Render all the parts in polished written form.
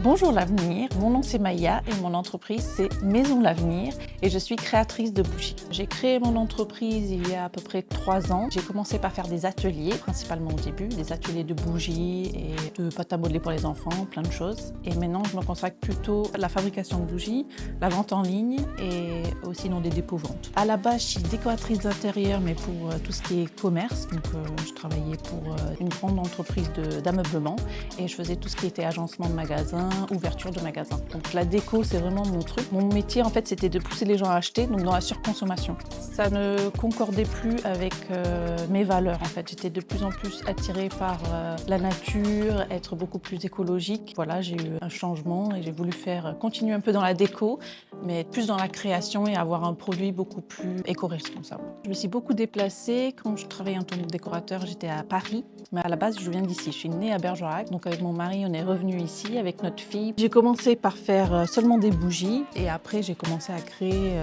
Bonjour l'avenir, mon nom c'est Maya et mon entreprise c'est Maison l'Avenir et je suis créatrice de bougies. J'ai créé mon entreprise il y a à peu près 3 ans. J'ai commencé par faire des ateliers, principalement au début, des ateliers de bougies et de pâte à modeler pour les enfants, plein de choses. Et maintenant je me consacre plutôt à la fabrication de bougies, la vente en ligne et aussi dans des dépôts-ventes. À la base je suis décoratrice d'intérieur mais pour tout ce qui est commerce. Donc je travaillais pour une grande entreprise d'ameublement et je faisais tout ce qui était agencement de magasins, ouverture de magasins. Donc la déco, c'est vraiment mon truc. Mon métier, en fait, c'était de pousser les gens à acheter, donc dans la surconsommation. Ça ne concordait plus avec mes valeurs, en fait. J'étais de plus en plus attirée par la nature, être beaucoup plus écologique. Voilà, j'ai eu un changement et j'ai voulu continuer un peu dans la déco, mais être plus dans la création et avoir un produit beaucoup plus éco-responsable. Je me suis beaucoup déplacée. Quand je travaillais en tant que décorateur, j'étais à Paris, mais à la base, je viens d'ici. Je suis née à Bergerac, donc avec mon mari, on est revenu ici avec notre fille. J'ai commencé par faire seulement des bougies et après j'ai commencé à créer,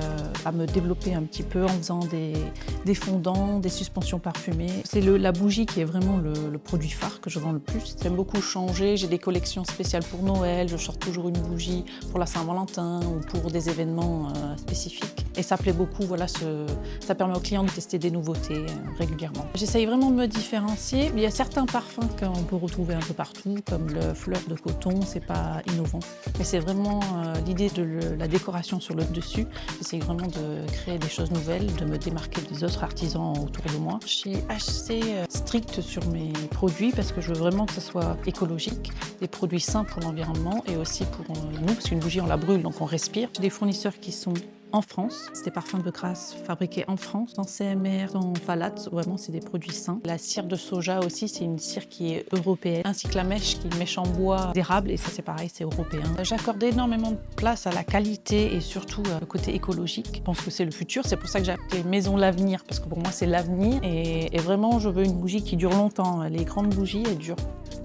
à me développer un petit peu en faisant des fondants, des suspensions parfumées. C'est la bougie qui est vraiment le produit phare que je vends le plus. J'aime beaucoup changer, j'ai des collections spéciales pour Noël, je sors toujours une bougie pour la Saint-Valentin ou pour des événements spécifiques. Et ça plaît beaucoup, voilà, ça permet aux clients de tester des nouveautés régulièrement. J'essaye vraiment de me différencier. Il y a certains parfums qu'on peut retrouver un peu partout, comme le fleur de coton, c'est pas innovant. Mais c'est vraiment l'idée de la décoration sur le dessus. J'essaye vraiment de créer des choses nouvelles, de me démarquer des autres artisans autour de moi. Je suis assez stricte sur mes produits parce que je veux vraiment que ce soit écologique, des produits sains pour l'environnement et aussi pour nous, parce qu'une bougie on la brûle donc on respire. J'ai des fournisseurs qui sont en France, c'est des parfums de grâce fabriqués en France, sans CMR, sans phtalates, vraiment c'est des produits sains. La cire de soja aussi, c'est une cire qui est européenne, ainsi que la mèche qui est une mèche en bois d'érable, et ça c'est pareil, c'est européen. J'accorde énormément de place à la qualité et surtout le côté écologique. Je pense que c'est le futur, c'est pour ça que j'ai appelé Maison l'Avenir, parce que pour moi c'est l'avenir, et vraiment je veux une bougie qui dure longtemps. Les grandes bougies, elles durent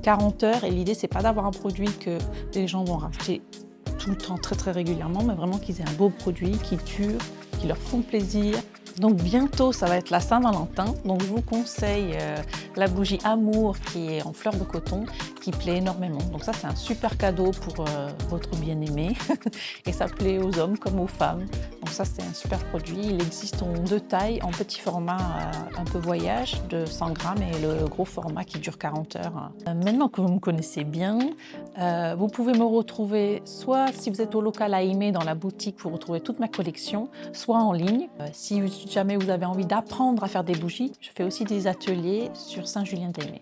40 heures, et l'idée c'est pas d'avoir un produit que les gens vont racheter tout le temps, très régulièrement, mais vraiment qu'ils aient un beau produit, qui dure, qui leur font plaisir. Donc bientôt, ça va être la Saint-Valentin. Donc je vous conseille la bougie Amour qui est en fleur de coton, qui plaît énormément. Donc ça, c'est un super cadeau pour votre bien-aimé. Et ça plaît aux hommes comme aux femmes. Donc ça, c'est un super produit. Il existe en 2 tailles, en petit format un peu voyage de 100 grammes et le gros format qui dure 40 heures. Maintenant que vous me connaissez bien, vous pouvez me retrouver soit si vous êtes au local à Aimé dans la boutique, vous retrouvez toute ma collection, soit en ligne. Si jamais vous avez envie d'apprendre à faire des bougies, je fais aussi des ateliers sur Saint-Julien-d'Aimé.